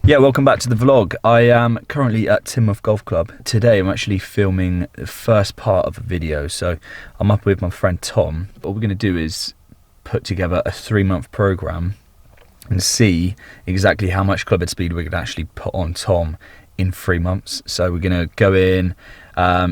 Yeah, welcome back to the vlog. I am currently at Teignmouth Golf Club. Today I'm actually filming the first part of a video, so I'm up with my friend Tom. What we're going to do is put together a 3-month program and see exactly how much clubhead speed we could actually put on Tom in 3 months. So we're going to go in,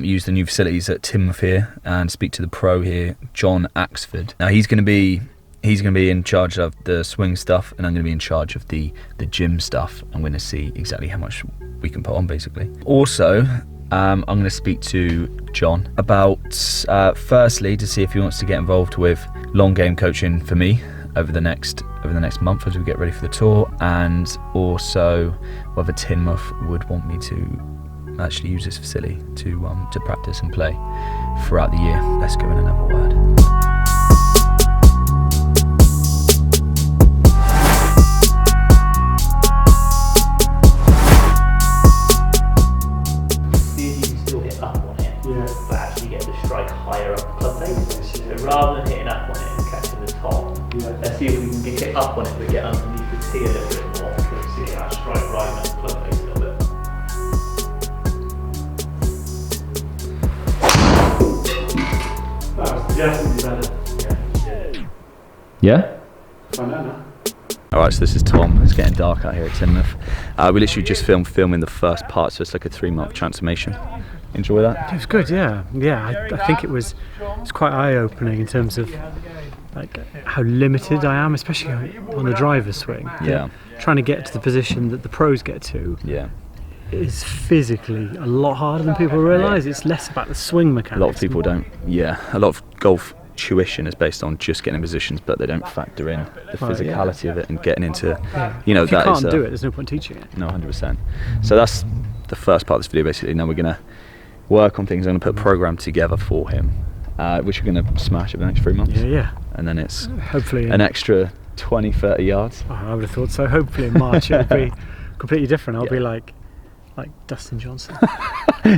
use the new facilities at Teignmouth here and speak to the pro here, John Axford. Now he's going to be in charge of the swing stuff, and I'm going to be in charge of the gym stuff. I'm going to see exactly how much we can put on, basically. Also, I'm going to speak to John about, firstly, to see if he wants to get involved with long game coaching for me over the next month as we get ready for the tour, and also whether Teignmouth would want me to actually use this facility to practice and play throughout the year. Let's go in and have a word. Rather than hitting up on it and catching the top, let's see if we can get hit up on it but get underneath the tee a little bit more. See that strike right up the club face a little bit. That was definitely better. Yeah? Find out now. Alright, so this is Tom. It's getting dark out here at Teignmouth. We literally just filming the first part, so it's like a 3-month transformation. Enjoy that? It was good, yeah. I think it was quite eye-opening in terms of like how limited I am, especially on the driver's swing. Yeah. Trying to get to the position that the pros get to. Yeah. Is physically a lot harder than people realise. Yeah. It's less about the swing mechanics. A lot of people don't. Yeah. A lot of golf tuition is based on just getting in positions, but they don't factor in the physicality of it and getting into, if you can't do it, there's no point teaching it. No, 100%. So that's the first part of this video, basically. Now we're gonna work on things. I'm going to put a program together for him, which we're going to smash over the next 3 months. Yeah. And then it's hopefully an extra 20-30 yards. Oh, I would have thought so. Hopefully in March it'll be completely different. I'll be like Dustin Johnson.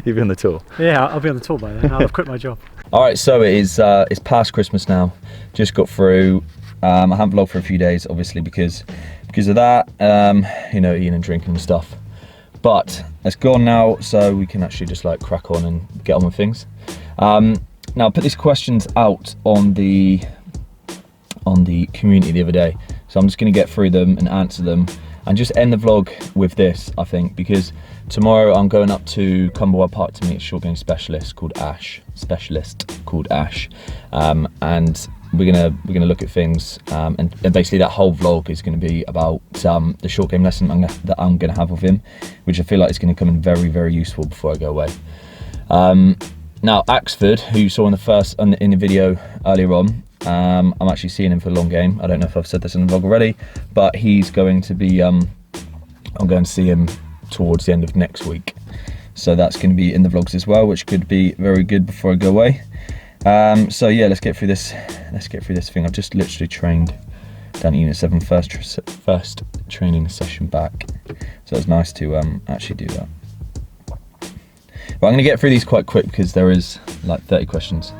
You'll be on the tour. Yeah, I'll be on the tour by then. I'll have quit my job. All right, so it's past Christmas now. Just got through. I haven't vlogged for a few days, obviously because of that. Eating and drinking and stuff. But it's gone now, so we can actually just like crack on and get on with things. Now I put these questions out on the community the other day, so I'm just going to get through them and answer them and just end the vlog with this, I think, because tomorrow I'm going up to Cumberwell Park to meet a short game specialist called Ash, and we're gonna look at things, and basically that whole vlog is going to be about the short game lesson that I'm going to have with him, which I feel like is going to come in very, very useful before I go away. Now Axford, who you saw in the video earlier on, I'm actually seeing him for a long game. I don't know if I've said this in the vlog already, but he's going to be I'm going to see him towards the end of next week, so that's going to be in the vlogs as well, which could be very good before I go away. So yeah, let's get through this thing. I've just literally trained down at Unit 7, first training session back, so it's nice to actually do that. But I'm going to get through these quite quick because there is like 30 questions.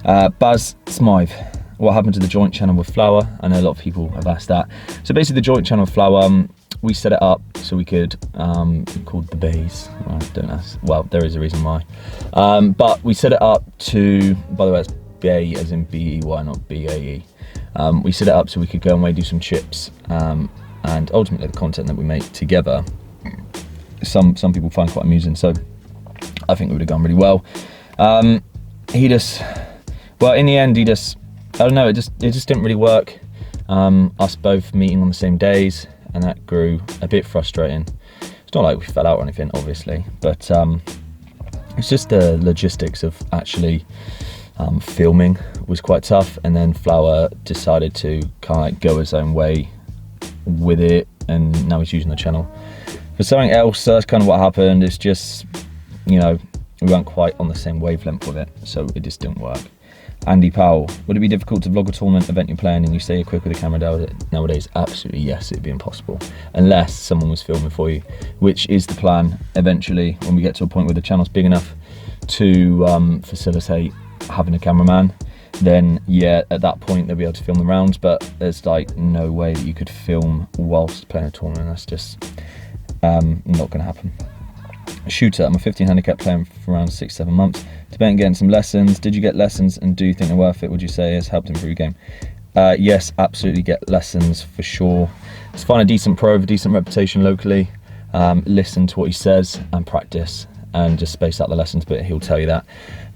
Baz Smythe, what happened to the joint channel with Flower? I know a lot of people have asked that. So basically the joint channel with Flower, we set it up so we could be called the Bays. Well, don't ask. Well, there is a reason why. But we set it up to, by the way, it's Bay as in B-E-Y, not B-A-E. We set it up so we could go away, do some chips, and ultimately the content that we make together, some people find quite amusing, so I think it would have gone really well. In the end, I don't know, it just didn't really work. Us both meeting on the same days, and that grew a bit frustrating. It's not like we fell out or anything, obviously, but it's just the logistics of actually filming was quite tough, and then Flower decided to kind of like go his own way with it, and now he's using the channel for something else. So that's kind of what happened. It's just, we weren't quite on the same wavelength with it, so it just didn't work. Andy Powell, would it be difficult to vlog a tournament event you're playing and you stay quick with the camera nowadays? Absolutely yes, it'd be impossible unless someone was filming for you, which is the plan eventually when we get to a point where the channel's big enough to facilitate having a cameraman. Then yeah, at that point they'll be able to film the rounds, but there's like no way that you could film whilst playing a tournament. That's just Not going to happen. Shooter, I'm a 15 handicap player for around 6-7 months. Debating getting some lessons. Did you get lessons, and do you think they're worth it? Would you say has helped improve your game? Yes, absolutely, get lessons for sure. Just find a decent pro with a decent reputation locally. Listen to what he says and practice, and just space out the lessons, but he'll tell you that.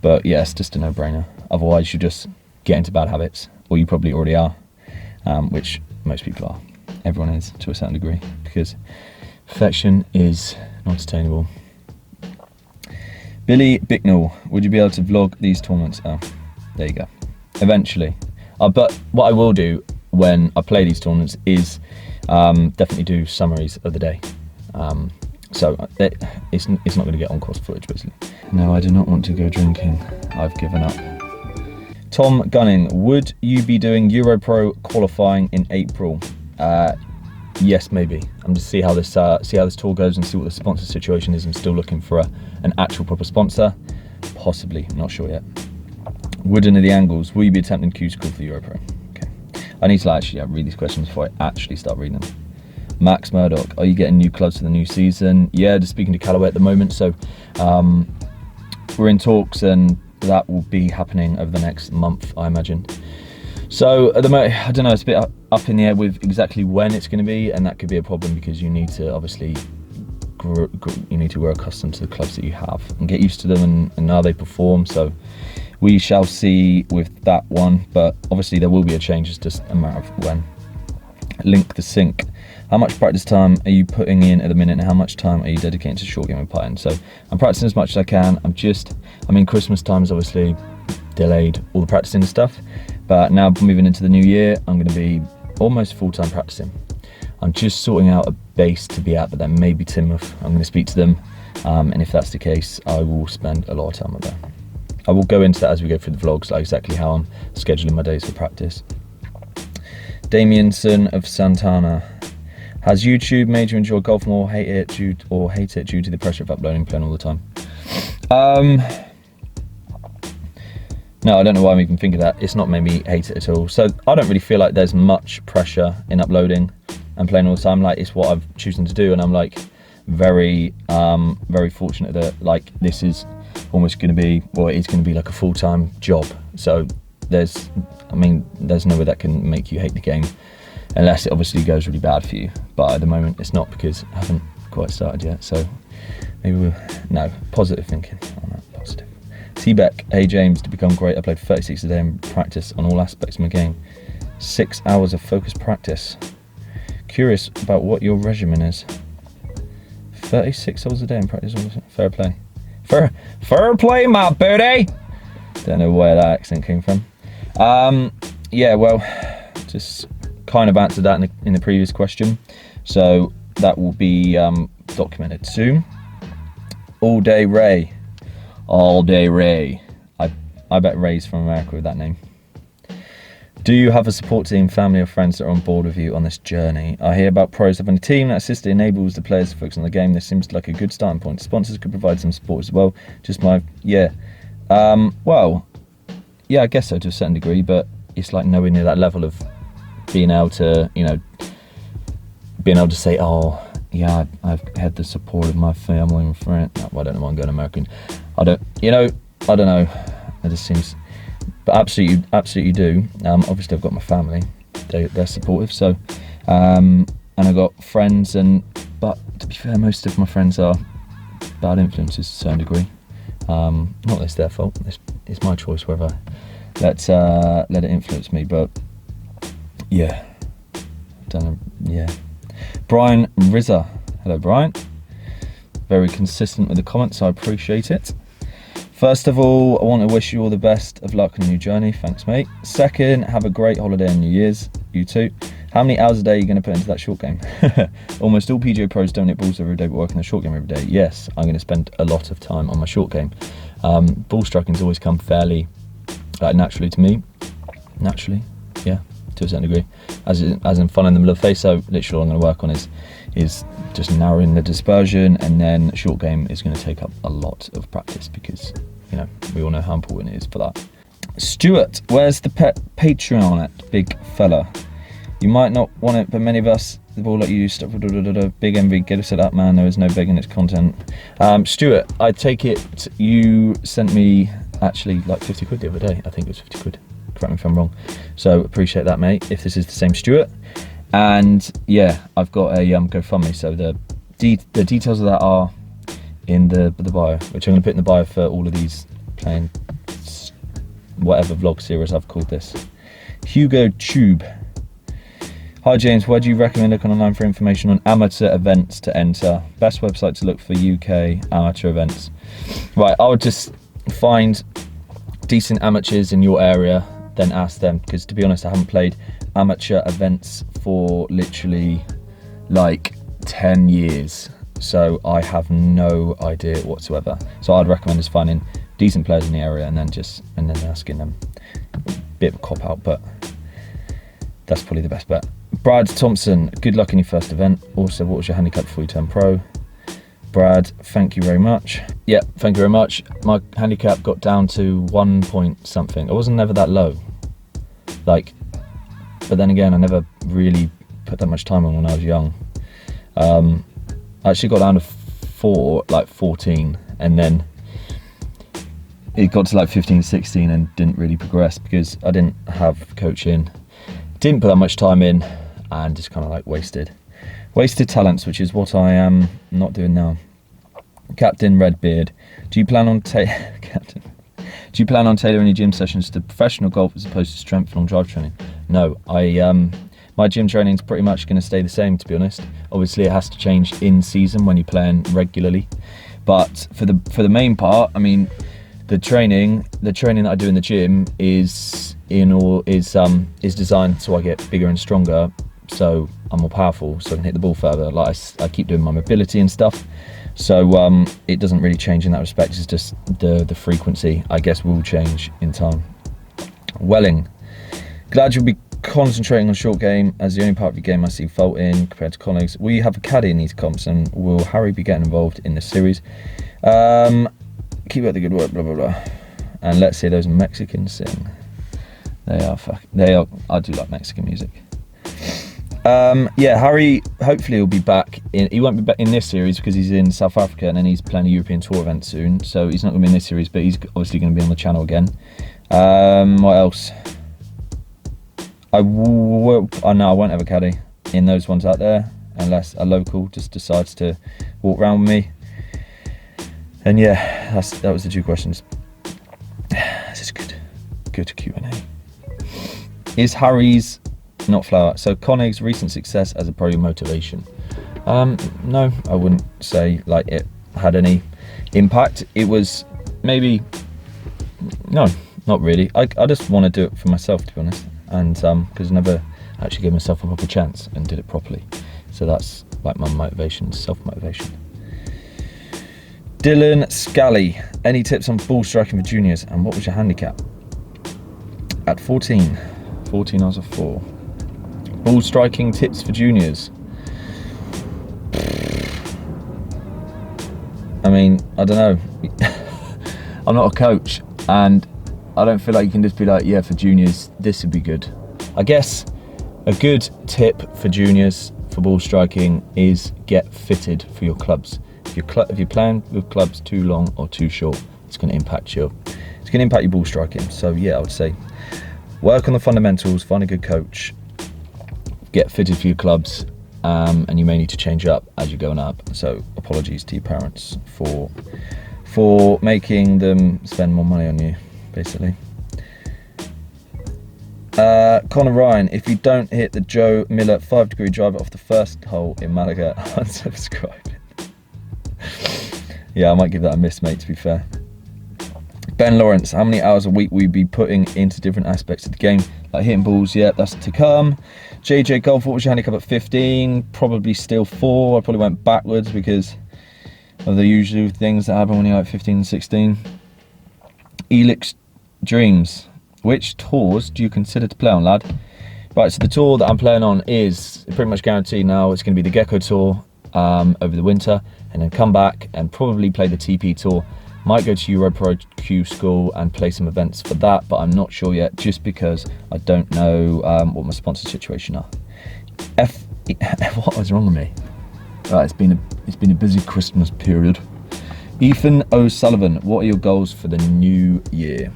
But yeah, it's just a no-brainer. Otherwise you just get into bad habits, or you probably already are, which most people are. Everyone is to a certain degree, because perfection is not attainable. Billy Bicknell, would you be able to vlog these tournaments? Oh, there you go. Eventually. But what I will do when I play these tournaments is definitely do summaries of the day. So it's not going to get on course footage, basically. No, I do not want to go drinking. I've given up. Tom Gunning, would you be doing Europro qualifying in April? Yes, maybe. I'm just see how this tour goes and see what the sponsor situation is. I'm still looking for an actual proper sponsor. Possibly, not sure yet. Wooden of the Angles, will you be attempting Q-School for Europro? Okay. I need to actually read these questions before I actually start reading them. Max Murdoch, are you getting new clubs for the new season? Yeah, just speaking to Callaway at the moment, so we're in talks, and that will be happening over the next month, I imagine. So at the moment, I don't know, it's a bit up in the air with exactly when it's going to be, and that could be a problem because you need to obviously grow accustomed to the clubs that you have and get used to them and how they perform. So we shall see with that one, but obviously there will be a change. It's just a matter of when. Link the Sink. How much practice time are you putting in at the minute, and how much time are you dedicating to short game and putting? So I'm practicing as much as I can. Christmas time is obviously delayed all the practicing and stuff, but now moving into the new year, I'm going to be almost full-time practicing. I'm just sorting out a base to be at, but then maybe Timoth. I'm going to speak to them, and if that's the case, I will spend a lot of time with them. I will go into that as we go through the vlogs, like exactly how I'm scheduling my days for practice. Damienson of Santana. Has YouTube made you enjoy golf more, hate it due to the pressure of uploading and playing all the time? No, I don't know why I'm even thinking that. It's not made me hate it at all. So I don't really feel like there's much pressure in uploading and playing all the time. Like, it's what I've chosen to do, and I'm like very fortunate that like this is almost going to be, well, it's going to be like a full-time job. So there's no way that can make you hate the game, unless it obviously goes really bad for you. But at the moment it's not, because I haven't quite started yet. So maybe positive thinking on that, positive. Seabeck, hey James, to become great I played 36 a day in practice on all aspects of my game. 6 hours of focused practice. Curious about what your regimen is. 36 hours a day in practice, fair play. Fair play, my buddy. Don't know where that accent came from. Yeah, well, just kind of answered that in the previous question, so that will be documented soon. All Day Ray. I bet Ray's from America with that name. Do you have a support team, family or friends that are on board with you on this journey? I hear about pros having a team that assists enables the players to focus on the game. This seems like a good starting point. Sponsors could provide some support as well. Well, yeah, I guess so to a certain degree, but it's like nowhere near that level of being able to say, oh yeah, I've had the support of my family and friends. No, I don't know why I'm going American. I don't know. It just seems, but absolutely do. Obviously I've got my family, they're supportive. So, and I've got friends, but to be fair, most of my friends are bad influences to a certain degree. Not that it's their fault. It's my choice whether let it influence me. But yeah, don't know. Yeah. Brian Rizza, hello Brian. Very consistent with the comments, I appreciate it. First of all, I want to wish you all the best of luck on your journey. Thanks, mate. Second, have a great holiday and New Year's. You too. How many hours a day are you going to put into that short game? Almost all PGA pros don't hit balls every day, but work on the short game every day. Yes, I'm going to spend a lot of time on my short game. Ball striking's always come fairly naturally to me. Naturally, yeah, to a certain degree. As in fun in the middle of the face. So literally all I'm going to work on is just narrowing the dispersion, and then short game is going to take up a lot of practice, because we all know how important it is for that. Stuart, where's the Patreon at, big fella? You might not want it, but many of us The ball like you use stuff. Big envy. Get us set up, man. There is no begging its content. Stuart, I take it you sent me actually like 50 quid the other day. I think it was 50 quid. Correct me if I'm wrong. So appreciate that, mate. If this is the same Stuart. And yeah, I've got a GoFundMe. So the details of that are in the bio, which I'm going to put in the bio for all of these playing whatever vlog series I've called this. Hugo Tube. Hi James, where do you recommend looking online for information on amateur events to enter? Best website to look for UK amateur events. Right, I would just find decent amateurs in your area, then ask them, because to be honest, I haven't played amateur events for literally like 10 years. So I have no idea whatsoever. So I'd recommend just finding decent players in the area and then asking them. Bit of a cop out, but that's probably the best bet. Brad Thompson, good luck in your first event. Also, what was your handicap before you turned pro? Brad, thank you very much. Yeah, thank you very much. My handicap got down to 1 point something. I wasn't never that low. But then again, I never really put that much time on when I was young. I actually got down to 14, and then it got to like 15, 16 and didn't really progress because I didn't have coaching, didn't put that much time in, and just kind of like wasted talents, which is what I am not doing now. Captain Redbeard, do you plan on tailoring your gym sessions to professional golf as opposed to strength and long drive training? No, my gym training is pretty much going to stay the same, to be honest. Obviously, it has to change in season when you're playing regularly, but for the main part, I mean, the training that I do in the gym is designed so I get bigger and stronger, so I'm more powerful, so I can hit the ball further. Like I keep doing my mobility and stuff, so it doesn't really change in that respect. It's just the frequency, I guess, will change in time. Welling, glad you'll be concentrating on short game as the only part of your game I see fault in compared to colleagues. Will you have a caddy in these comps, and will Harry be getting involved in this series? Keep up the good work, blah blah blah. And let's hear those Mexicans sing. They are. I do like Mexican music. Yeah, Harry hopefully will be back in. He won't be back in this series because he's in South Africa and then he's playing a European Tour event soon. So he's not going to be in this series, but he's obviously going to be on the channel again. What else? I won't have a caddy in those ones out there unless a local just decides to walk around with me. And yeah, that was the 2 questions. This is good Q&A. Is Harry's not flower? So Conig's recent success as a pro motivation? No, I wouldn't say like it had any impact. It was maybe, no, not really. I just want to do it for myself, to be honest, and because I never actually gave myself a proper chance and did it properly. So that's like my motivation, self-motivation. Dylan Scally, any tips on ball striking for juniors, and what was your handicap? At 14 I was a 4. Ball striking tips for juniors. I mean, I don't know. I'm not a coach, and I don't feel like you can just be like, yeah, for juniors, this would be good. I guess a good tip for juniors for ball striking is get fitted for your clubs. If you're playing with clubs too long or too short, it's going to impact your ball striking. So yeah, I would say work on the fundamentals, find a good coach, get fitted for your clubs, and you may need to change up as you're going up. So apologies to your parents for making them spend more money on you, basically. Connor Ryan, if you don't hit the Joe Miller 5-degree driver off the first hole in Malaga, unsubscribe. Yeah, I might give that a miss, mate, to be fair. Ben Lawrence, how many hours a week will you be putting into different aspects of the game? Like hitting balls, yeah, that's to come. JJ Golf, what was your handicap at 15? Probably still 4. I probably went backwards because of the usual things that happen when you're like 15 and 16. Elix Dreams, which tours do you consider to play on, lad? Right, so the tour that I'm playing on is pretty much guaranteed now. It's going to be the Gecko Tour over the winter, and then come back and probably play the TP Tour. Might go to Europro Q School and play some events for that, but I'm not sure yet, just because I don't know what my sponsor situation are. What was wrong with me? Right, it's been a busy Christmas period. Ethan O'Sullivan, what are your goals for the new year?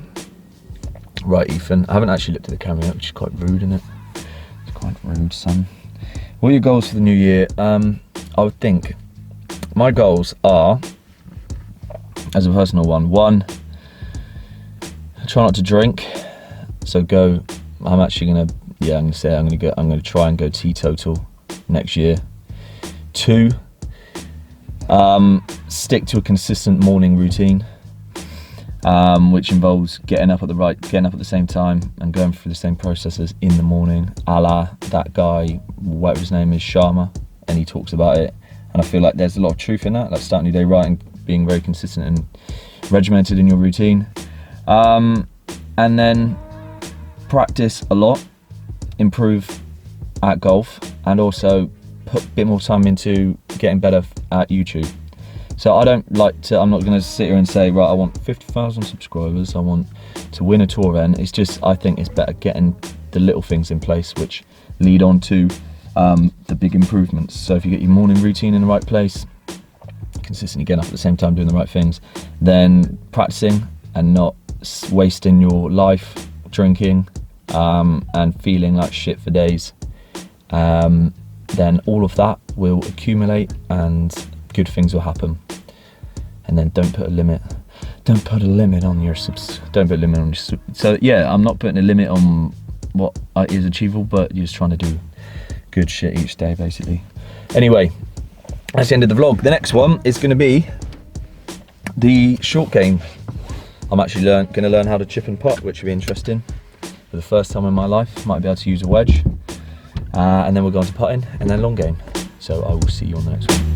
Right, Ethan, I haven't actually looked at the camera yet, which is quite rude, isn't it? It's quite rude, son. What are your goals for the new year? I would think my goals are, as a personal one, try not to drink. So I'm actually gonna, I'm gonna try and go teetotal next year. 2, stick to a consistent morning routine, which involves getting up at the same time and going through the same processes in the morning, a la that guy, whatever his name is, Sharma, and he talks about it. And I feel like there's a lot of truth in that, like starting your day right and being very consistent and regimented in your routine. And then practice a lot, improve at golf, and also put a bit more time into getting better at YouTube. So I'm not going to sit here and say, right, I want 50,000 subscribers, I want to win a tour event. It's just, I think it's better getting the little things in place which lead on to the big improvements. So if you get your morning routine in the right place, consistently getting up at the same time, doing the right things, then practicing and not wasting your life drinking and feeling like shit for days, then all of that will accumulate and good things will happen. And then don't put a limit on your so yeah, I'm not putting a limit on what is achievable, but you're just trying to do good shit each day, basically. Anyway, that's the end of the vlog. The next one is going to be the short game. I'm actually going to learn how to chip and putt, which will be interesting. For the first time in my life, might be able to use a wedge. And then we'll go on to putting and then long game. So I will see you on the next one.